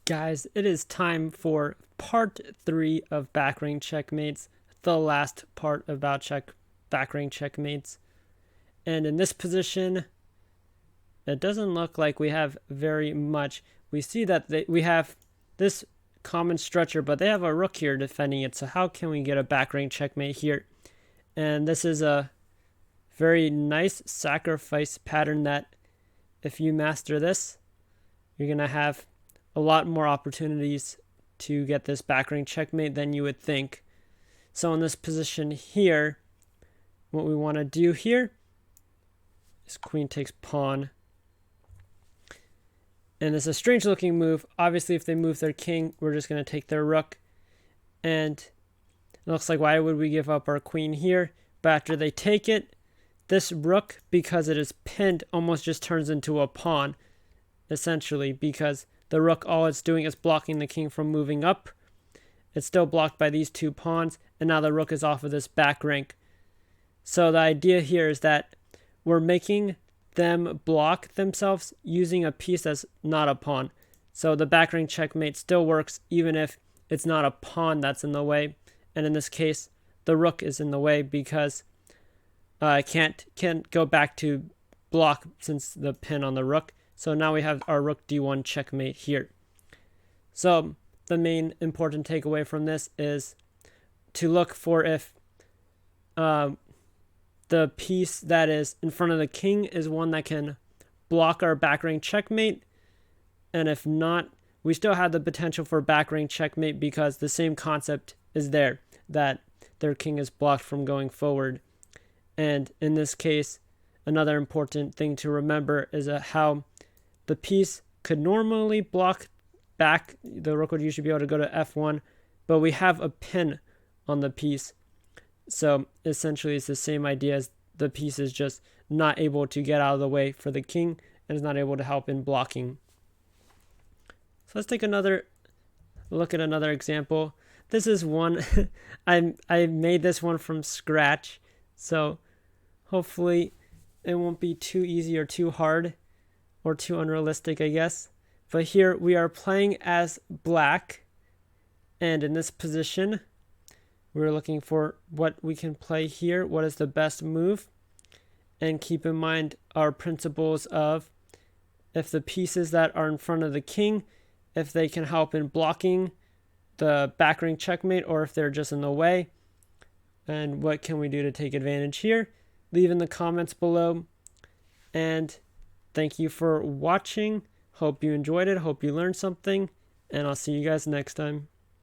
Guys, it is time for part 3 of back rank checkmates, the last part about back rank checkmates. And in this position, it doesn't look like we have very much. We see that we have this common stretcher, but they have a rook here defending it. So how can we get a back rank checkmate here? And this is a very nice sacrifice pattern that if you master this, you're going to have a lot more opportunities to get this back rank checkmate than you would think. So in this position here, what we want to do here is queen takes pawn. And it's a strange looking move. Obviously, if they move their king, we're just going to take their rook. And it looks like, why would we give up our queen here? But after they take it, this rook, because it is pinned, almost just turns into a pawn, essentially, because the rook, all it's doing is blocking the king from moving up. It's still blocked by these two pawns, and now the rook is off of this back rank. So the idea here is that we're making them block themselves using a piece that's not a pawn. So the back rank checkmate still works even if it's not a pawn that's in the way. And in this case, the rook is in the way because I can't go back to block since the pin on the rook. So now we have our rook d1 checkmate here. So the main important takeaway from this is to look for if the piece that is in front of the king is one that can block our back rank checkmate. And if not, we still have the potential for back rank checkmate because the same concept is there, that their king is blocked from going forward. And in this case, another important thing to remember is how the piece could normally block back. The rook would usually be able to go to f1, but we have a pin on the piece. So essentially it's the same idea as the piece is just not able to get out of the way for the king and is not able to help in blocking. So let's take another look at another example. This is one, I made this one from scratch, so hopefully it won't be too easy or too hard or too unrealistic, I guess. But here we are playing as black, and in this position, we're looking for what we can play here. What is the best move? And keep in mind our principles of if the pieces that are in front of the king, if they can help in blocking the back rank checkmate or if they're just in the way. And what can we do to take advantage here? Leave in the comments below. And thank you for watching. Hope you enjoyed it. Hope you learned something. And I'll see you guys next time.